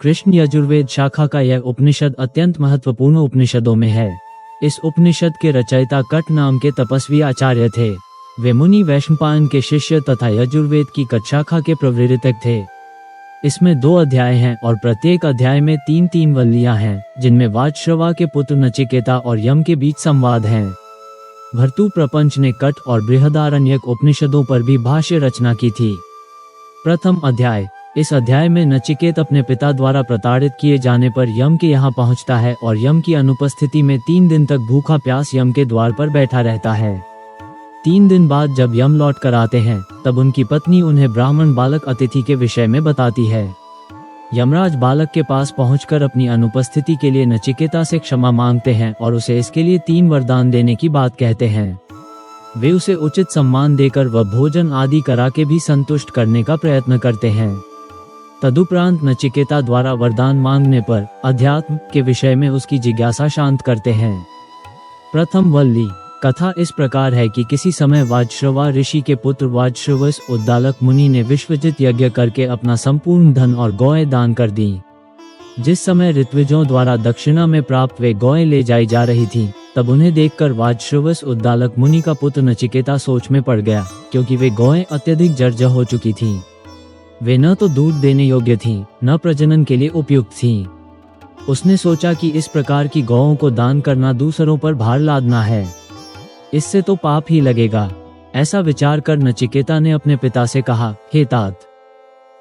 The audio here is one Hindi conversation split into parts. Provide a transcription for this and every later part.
कृष्ण यजुर्वेद शाखा का यह उपनिषद अत्यंत महत्वपूर्ण उपनिषदों में है। इस उपनिषद के रचयिता कट नाम के तपस्वी आचार्य थे। वे मुनि वैशंपायन के शिष्य तथा यजुर्वेद की कट शाखा के प्रवर्तक थे। इसमें 2 अध्याय हैं और प्रत्येक अध्याय में 3-3 वल्लियां हैं, जिनमें वाजश्रवा के पुत्र नचिकेता और यम के बीच संवाद हैं। भर्तु प्रपंच ने कट और बृहदारण्यक उपनिषदों पर भी भाष्य रचना की थी। प्रथम अध्याय। इस अध्याय में नचिकेत अपने पिता द्वारा प्रताड़ित किए जाने पर यम के यहाँ पहुँचता है और यम की अनुपस्थिति में 3 दिन तक भूखा प्यास यम के द्वार पर बैठा रहता है। 3 दिन बाद जब यम लौट कर आते हैं, तब उनकी पत्नी उन्हें ब्राह्मण बालक अतिथि के विषय में बताती है। यमराज बालक के पास पहुंचकर अपनी अनुपस्थिति के लिए नचिकेता से क्षमा मांगते हैं और उसे इसके लिए 3 वरदान देने की बात कहते हैं। वे उसे उचित सम्मान देकर व भोजन आदि करा के भी संतुष्ट करने का प्रयत्न करते हैं। तदुपरांत नचिकेता द्वारा वरदान मांगने पर अध्यात्म के विषय में उसकी जिज्ञासा शांत करते हैं। प्रथम वल्ली। कथा इस प्रकार है कि किसी समय वाजश्रवा ऋषि के पुत्र वाजश्रवस उद्दालक मुनि ने विश्वजित यज्ञ करके अपना संपूर्ण धन और गौएं दान कर दी। जिस समय ऋत्विजों द्वारा दक्षिणा में प्राप्त वे गौएं ले जाई जा रही थीं, तब उन्हें देखकर वाजश्रवस उद्दालक मुनि का पुत्र नचिकेता सोच में पड़ गया, क्योंकि वे गौएं अत्यधिक जर्जर हो चुकी थीं। वे न तो दूध देने योग्य थीं, न प्रजनन के लिए उपयुक्त थीं। उसने सोचा कि इस प्रकार की गौओं को दान करना दूसरों पर भार लादना है, इससे तो पाप ही लगेगा। ऐसा विचार कर नचिकेता ने अपने पिता से कहा, हे तात,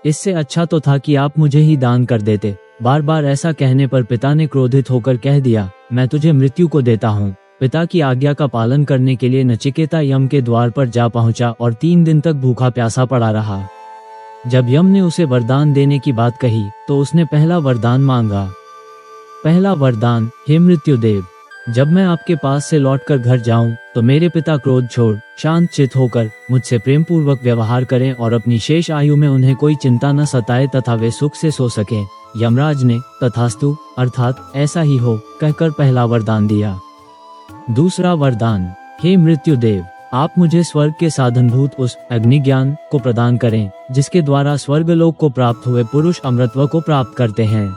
इससे अच्छा तो था कि आप मुझे ही दान कर देते। बार बार ऐसा कहने पर पिता ने क्रोधित होकर कह दिया, मैं तुझे मृत्यु को देता हूँ। पिता की आज्ञा का पालन करने के लिए नचिकेता यम के द्वार पर जा पहुंचा और 3 दिन तक भूखा प्यासा पड़ा रहा। जब यम ने उसे वरदान देने की बात कही, तो उसने पहला वरदान मांगा। पहला वरदान, हे मृत्युदेव, जब मैं आपके पास से लौटकर घर जाऊं, तो मेरे पिता क्रोध छोड़ शांत चित होकर मुझसे प्रेम पूर्वक व्यवहार करें और अपनी शेष आयु में उन्हें कोई चिंता न सताए तथा वे सुख से सो सकें। यमराज ने तथास्तु अर्थात ऐसा ही हो कहकर पहला वरदान दिया। दूसरा वरदान, हे मृत्युदेव, आप मुझे स्वर्ग के साधनभूत उस अग्नि ज्ञान को प्रदान करें, जिसके द्वारा स्वर्गलोक को प्राप्त हुए पुरुष अमृतत्व को प्राप्त करते हैं।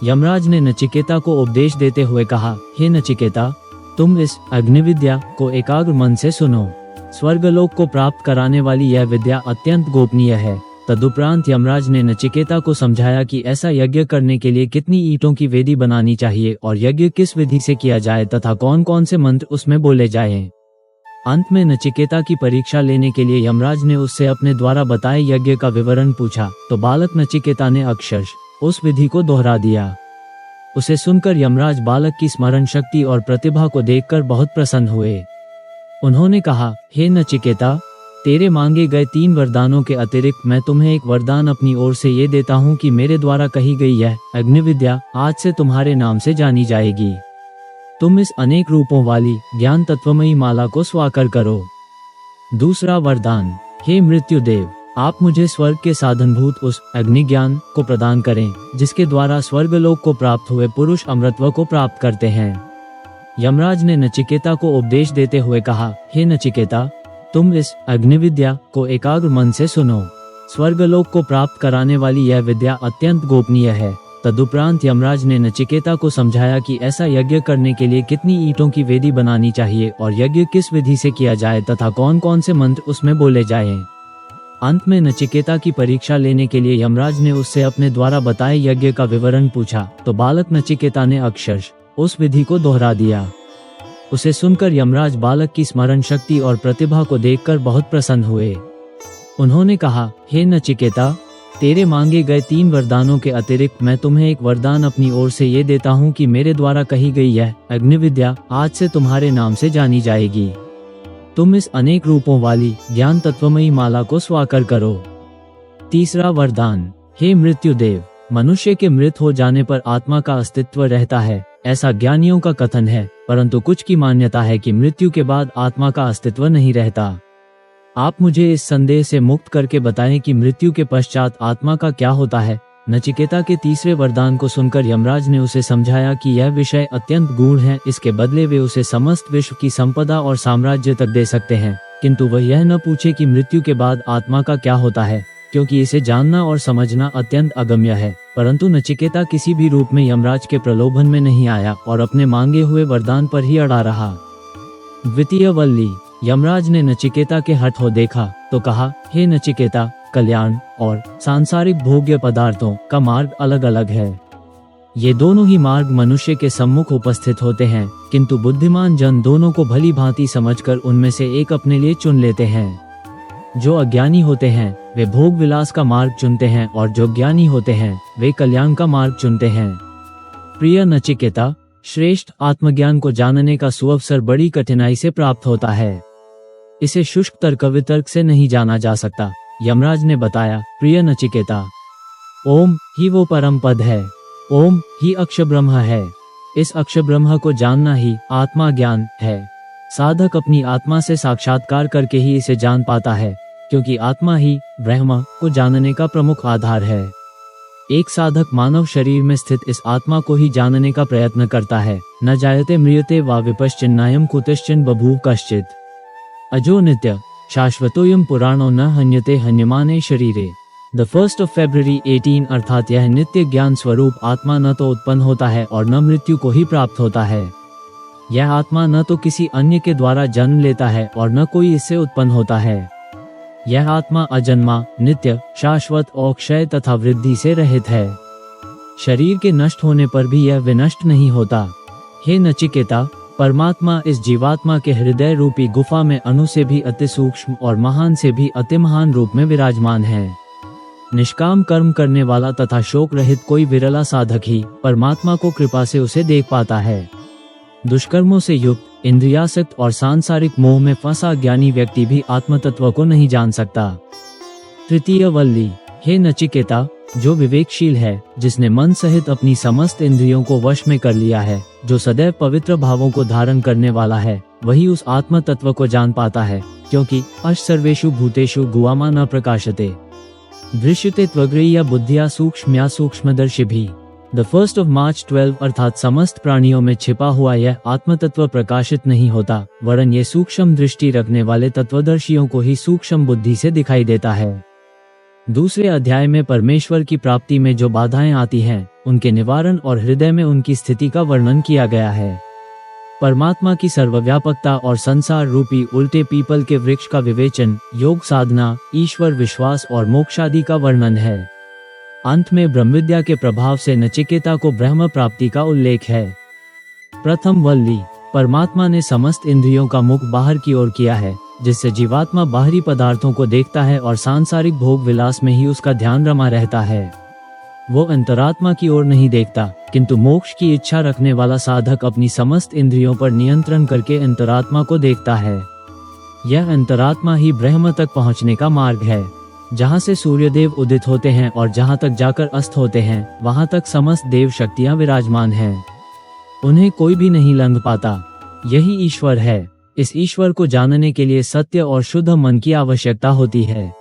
यमराज ने नचिकेता को उपदेश देते हुए कहा, हे नचिकेता, तुम इस अग्नि विद्या को एकाग्र मन से सुनो। स्वर्गलोक को प्राप्त कराने वाली यह विद्या अत्यंत गोपनीय है। तदुपरांत यमराज ने नचिकेता को समझाया कि ऐसा यज्ञ करने के लिए कितनी ईंटों की वेदी बनानी चाहिए और यज्ञ किस विधि से किया जाए तथा कौन कौन से मंत्र उसमें बोले जाएं। अंत में नचिकेता की परीक्षा लेने के लिए यमराज ने उससे अपने द्वारा बताए यज्ञ का विवरण पूछा, तो बालक नचिकेता ने अक्षरश उस विधि को दोहरा दिया। उसे सुनकर यमराज बालक की स्मरण शक्ति और प्रतिभा को देखकर बहुत प्रसन्न हुए। उन्होंने कहा, हे नचिकेता, तेरे मांगे गए 3 वरदानों के अतिरिक्त मैं तुम्हें एक वरदान अपनी ओर से ये देता हूँ कि मेरे द्वारा कही गई यह अग्नि विद्या आज से तुम्हारे नाम से जानी जाएगी। तुम इस अनेक रूपों वाली ज्ञान तत्वमयी माला को स्वाकर करो। दूसरा वरदान, हे मृत्युदेव, आप मुझे स्वर्ग के साधनभूत उस अग्नि ज्ञान को प्रदान करें, जिसके द्वारा स्वर्गलोक को प्राप्त हुए पुरुष अमृतत्व को प्राप्त करते हैं। यमराज ने नचिकेता को उपदेश देते हुए कहा, हे नचिकेता, तुम इस अग्नि विद्या को एकाग्र मन से सुनो। स्वर्गलोक को प्राप्त कराने वाली यह विद्या अत्यंत गोपनीय है। तदुपरांत यमराज ने नचिकेता को समझाया कि ऐसा यज्ञ करने के लिए कितनी ईंटों की वेदी बनानी चाहिए और यज्ञ किस विधि से किया जाए तथा कौन कौन से मंत्र उसमें बोले जाएं। अंत में नचिकेता की परीक्षा लेने के लिए यमराज ने उससे अपने द्वारा बताए यज्ञ का विवरण पूछा, तो बालक नचिकेता ने अक्षरश उस विधि को दोहरा दिया। उसे सुनकर यमराज बालक की स्मरण शक्ति और प्रतिभा को देखकर बहुत प्रसन्न हुए। उन्होंने कहा, हे नचिकेता, तेरे मांगे गए 3 वरदानों के अतिरिक्त मैं तुम्हें एक वरदान अपनी ओर से ये देता हूँ कि मेरे द्वारा कही गई यह अग्नि विद्या आज से तुम्हारे नाम से जानी जाएगी। तुम इस अनेक रूपों वाली ज्ञान तत्वमयी माला को स्वाकर करो। तीसरा वरदान, हे मृत्युदेव, मनुष्य के मृत हो जाने पर आत्मा का अस्तित्व रहता है, ऐसा ज्ञानियों का कथन है, परंतु कुछ की मान्यता है कि मृत्यु के बाद आत्मा का अस्तित्व नहीं रहता। आप मुझे इस संदेह से मुक्त करके बताएं कि मृत्यु के पश्चात आत्मा का क्या होता है। नचिकेता के तीसरे वरदान को सुनकर यमराज ने उसे समझाया कि यह विषय अत्यंत गूढ़ है, इसके बदले वे उसे समस्त विश्व की संपदा और साम्राज्य तक दे सकते हैं, किंतु वह यह न पूछे कि मृत्यु के बाद आत्मा का क्या होता है, क्योंकि इसे जानना और समझना अत्यंत अगम्य है। परंतु नचिकेता किसी भी रूप में यमराज के प्रलोभन में नहीं आया और अपने मांगे हुए वरदान पर ही अड़ा रहा। द्वितीय वल्ली, यमराज ने नचिकेता के हठ हो देखा तो कहा, हे नचिकेता, कल्याण और सांसारिक भोग्य पदार्थों का मार्ग अलग अलग है। ये दोनों ही मार्ग मनुष्य के सम्मुख उपस्थित होते हैं, किंतु बुद्धिमान जन दोनों को भली भांति समझकर उनमें से एक अपने लिए चुन लेते हैं। जो अज्ञानी होते हैं वे भोग विलास का मार्ग चुनते हैं और जो ज्ञानी होते हैं वे कल्याण का मार्ग चुनते हैं। प्रिय नचिकेता, श्रेष्ठ आत्मज्ञान को जानने का सुअवसर बड़ी कठिनाई से प्राप्त होता है। इसे शुष्क तर्क वितर्क से नहीं जाना जा सकता। यमराज ने बताया, प्रिय नचिकेता, ओम ही वो परम पद है, ओम ही अक्षर ब्रह्म है। इस अक्षर ब्रह्म को जानना ही आत्मा ज्ञान है। साधक अपनी आत्मा से साक्षात्कार करके ही इसे जान पाता है, क्योंकि आत्मा ही ब्रह्म को जानने का प्रमुख आधार है। एक साधक मानव शरीर में स्थित इस आत्मा को ही जानने का प्रयत्न करता है। न जायते म्रियते वा विपश्चिन्नायम कुतश्चिन बभूव कश्चित्, अजो नित्य शाश्वतोयम पुराणो न हन्यते हन्यमाने शरीरे। द 1st of February 18 अर्थात यह नित्य ज्ञान स्वरूप आत्मा न तो उत्पन्न होता है और न मृत्यु को ही प्राप्त होता है। यह आत्मा न तो किसी अन्य के द्वारा जन्म लेता है और न कोई इससे उत्पन्न होता है। यह आत्मा अजन्मा, नित्य, शाश्वत और क्षय तथा वृद्धि से रहित है। शरीर के नष्ट होने पर भी यह विनष्ट नहीं होता। हे नचिकेता, परमात्मा इस जीवात्मा के हृदय रूपी गुफा में अणु से भी अति सूक्ष्म और महान से भी अति महान रूप में विराजमान है। निष्काम कर्म करने वाला तथा शोक रहित कोई विरला साधक ही परमात्मा को कृपा से उसे देख पाता है। दुष्कर्मों से युक्त, इंद्रियासक्त और सांसारिक मोह में फंसा ज्ञानी व्यक्ति भी आत्म तत्व को नहीं जान सकता। तृतीय वल्ली, हे नचिकेता, जो विवेकशील है, जिसने मन सहित अपनी समस्त इंद्रियों को वश में कर लिया है, जो सदैव पवित्र भावों को धारण करने वाला है, वही उस आत्म तत्व को जान पाता है, क्योंकि अश सर्वेषु भूतेषु गुआमा न प्रकाशते दृश्यते त्वग्रया बुद्धिया सूक्ष्म्या सूक्ष्मदर्शिभिः। द 1st of March 12 अर्थात समस्त प्राणियों में छिपा हुआ यह आत्म तत्व प्रकाशित नहीं होता, वरन ये सूक्ष्म दृष्टि रखने वाले तत्वदर्शियों को ही सूक्ष्म बुद्धि से दिखाई देता है। दूसरे अध्याय में परमेश्वर की प्राप्ति में जो बाधाएं आती हैं, उनके निवारण और हृदय में उनकी स्थिति का वर्णन किया गया है। परमात्मा की सर्वव्यापकता और संसार रूपी उल्टे पीपल के वृक्ष का विवेचन, योग साधना, ईश्वर विश्वास और मोक्षादि का वर्णन है। अंत में ब्रह्मविद्या के प्रभाव से नचिकेता को ब्रह्म प्राप्ति का उल्लेख है। प्रथम वल्ली, परमात्मा ने समस्त इंद्रियों का मुख बाहर की ओर किया है, जिससे जीवात्मा बाहरी पदार्थों को देखता है और सांसारिक भोग विलास में ही उसका ध्यान रमा रहता है। वो अंतरात्मा की ओर नहीं देखता, किंतु मोक्ष की इच्छा रखने वाला साधक अपनी समस्त इंद्रियों पर नियंत्रण करके अंतरात्मा को देखता है। यह अंतरात्मा ही ब्रह्म तक पहुंचने का मार्ग है। जहाँ से सूर्यदेव उदित होते हैं और जहाँ तक जाकर अस्त होते हैं, वहाँ तक समस्त देव शक्तियाँ विराजमान हैं। उन्हें कोई भी नहीं लंघ पाता। यही ईश्वर है। इस ईश्वर को जानने के लिए सत्य और शुद्ध मन की आवश्यकता होती है।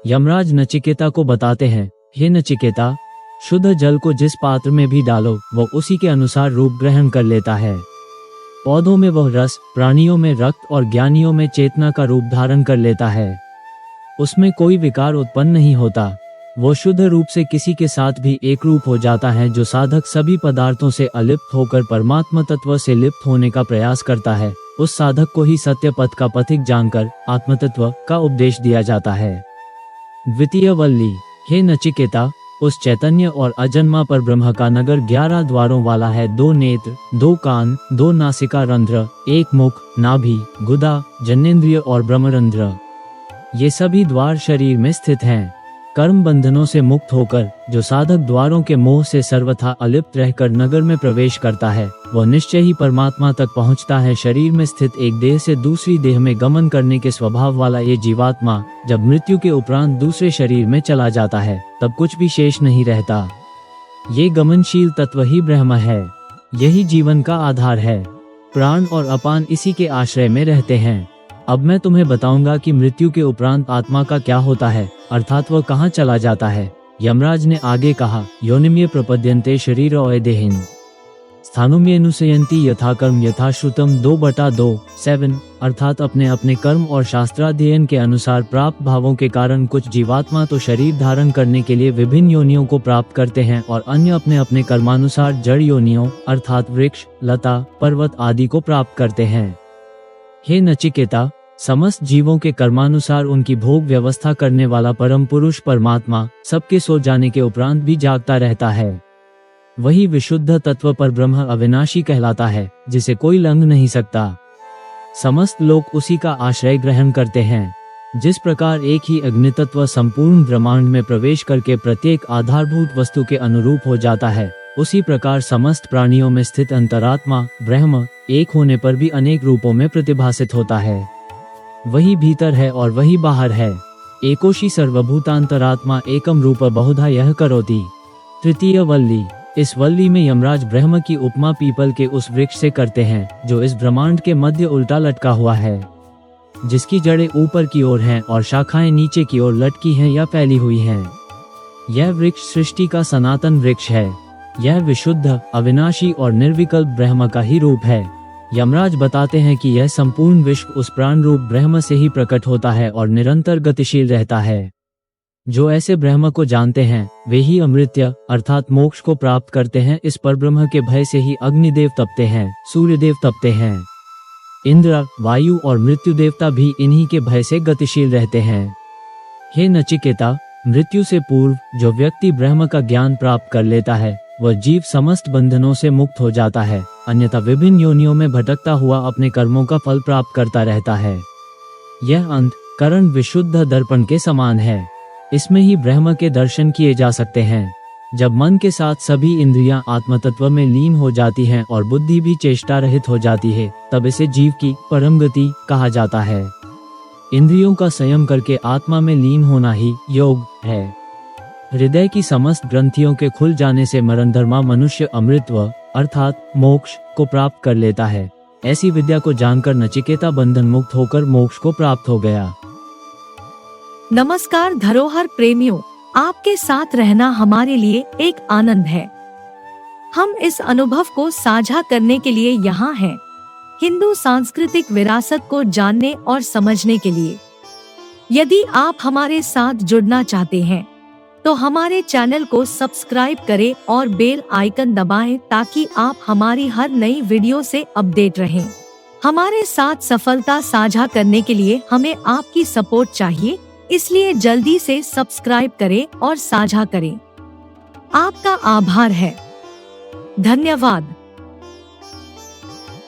यमराज नचिकेता को बताते हैं, हे नचिकेता, शुद्ध जल को जिस पात्र में भी डालो, वह उसी के अनुसार रूप ग्रहण कर लेता है। पौधों में वह रस, प्राणियों में रक्त और ज्ञानियों में चेतना का रूप धारण कर लेता है। उसमें कोई विकार उत्पन्न नहीं होता। वो शुद्ध रूप से किसी के साथ भी एक रूप हो जाता है। जो साधक सभी पदार्थों से अलिप्त होकर परमात्मा तत्व से लिप्त होने का प्रयास करता है, उस साधक को ही सत्य पथ का पथिक जानकर आत्म तत्व का उपदेश दिया जाता है। द्वितीय वल्ली, हे नचिकेता, उस चैतन्य और अजन्मा पर ब्रह्म का नगर 11 द्वारों वाला है। 2 नेत्र, 2 कान, 2 नासिका रंध्र, 1 मुख, नाभि, गुदा, जनेंद्रिय और ब्रह्मरंध्र। ये सभी द्वार शरीर में स्थित हैं। कर्म बंधनों से मुक्त होकर जो साधक द्वारों के मोह से सर्वथा अलिप्त रहकर नगर में प्रवेश करता है, वह निश्चय ही परमात्मा तक पहुंचता है। शरीर में स्थित एक देह से दूसरी देह में गमन करने के स्वभाव वाला ये जीवात्मा जब मृत्यु के उपरांत दूसरे शरीर में चला जाता है, तब कुछ भी शेष नहीं रहता। ये गमनशील तत्व ही ब्रह्म है। यही जीवन का आधार है। प्राण और अपान इसी के आश्रय में रहते हैं। अब मैं तुम्हें बताऊंगा कि मृत्यु के उपरांत आत्मा का क्या होता है, अर्थात वह कहाँ चला जाता है। यमराज ने आगे कहा, योनिम्य प्रपद्यन्ते शरीरो देहिन। स्थानुमेनुसयन्ति यथा कर्म यथा श्रुतम 2/2 7 अर्थात अपने अपने कर्म और शास्त्राध्ययन के अनुसार प्राप्त भावों के कारण कुछ जीवात्मा तो शरीर धारण करने के लिए विभिन्न योनियों को प्राप्त करते हैं और अन्य अपने अपने कर्मानुसार जड़ योनियों अर्थात वृक्ष, लता, पर्वत आदि को प्राप्त करते हैं। हे नचिकेता, समस्त जीवों के कर्मानुसार उनकी भोग व्यवस्था करने वाला परम पुरुष परमात्मा सबके सो जाने के उपरांत भी जागता रहता है। वही विशुद्ध तत्व पर ब्रह्म अविनाशी कहलाता है, जिसे कोई लंघ नहीं सकता। समस्त लोग उसी का आश्रय ग्रहण करते हैं। जिस प्रकार एक ही अग्नि तत्व संपूर्ण ब्रह्मांड में प्रवेश करके प्रत्येक आधारभूत वस्तु के अनुरूप हो जाता है, उसी प्रकार समस्त प्राणियों में स्थित अंतरात्मा ब्रह्म एक होने पर भी अनेक रूपों में प्रतिभासित होता है। वही भीतर है और वही बाहर है। एकोशी सर्वभूतांतरात्मा एकम रूप बहुधा यह करोति। तृतीय वल्ली। इस वल्ली में यमराज ब्रह्म की उपमा पीपल के उस वृक्ष से करते हैं जो इस ब्रह्मांड के मध्य उल्टा लटका हुआ है, जिसकी जड़ें ऊपर की ओर हैं और शाखाएं नीचे की ओर लटकी हैं या फैली हुई हैं। यह वृक्ष सृष्टि का सनातन वृक्ष है। यह विशुद्ध, अविनाशी और निर्विकल्प ब्रह्म का ही रूप है। यमराज बताते हैं कि यह संपूर्ण विश्व उस प्राण रूप ब्रह्म से ही प्रकट होता है और निरंतर गतिशील रहता है। जो ऐसे ब्रह्म को जानते हैं वे ही अमृत्य अर्थात मोक्ष को प्राप्त करते हैं। इस परब्रह्म के भय से ही अग्निदेव तपते हैं, सूर्यदेव तपते हैं, इंद्र, वायु और मृत्यु देवता भी इन्हीं के भय से गतिशील रहते हैं। हे नचिकेता, मृत्यु से पूर्व जो व्यक्ति ब्रह्म का ज्ञान प्राप्त कर लेता है वह जीव समस्त बंधनों से मुक्त हो जाता है, अन्यथा विभिन्न योनियों में भटकता हुआ अपने कर्मों का फल प्राप्त करता रहता है। यह अंतःकरण विशुद्ध दर्पण के समान है। इसमें ही ब्रह्म के दर्शन किए जा सकते हैं। जब मन के साथ सभी इंद्रियां आत्मतत्व में लीन हो जाती हैं और बुद्धि भी चेष्टा रहित हो जाती है, तब इसे जीव की परम गति कहा जाता है। इंद्रियों का संयम करके आत्मा में लीन होना ही योग है। हृदय की समस्त ग्रंथियों के खुल जाने से मरणधर्मा मनुष्य अमृतत्व अर्थात मोक्ष को प्राप्त कर लेता है। ऐसी विद्या को जानकर नचिकेता बंधन मुक्त होकर मोक्ष को प्राप्त हो गया। नमस्कार धरोहर प्रेमियों, आपके साथ रहना हमारे लिए एक आनंद है। हम इस अनुभव को साझा करने के लिए यहाँ हैं, हिंदू सांस्कृतिक विरासत को जानने और समझने के लिए। यदि आप हमारे साथ जुड़ना चाहते हैं तो हमारे चैनल को सब्सक्राइब करें और बेल आइकन दबाएं ताकि आप हमारी हर नई वीडियो से अपडेट रहें। हमारे साथ सफलता साझा करने के लिए हमें आपकी सपोर्ट चाहिए, इसलिए जल्दी से सब्सक्राइब करें और साझा करें। आपका आभार है। धन्यवाद।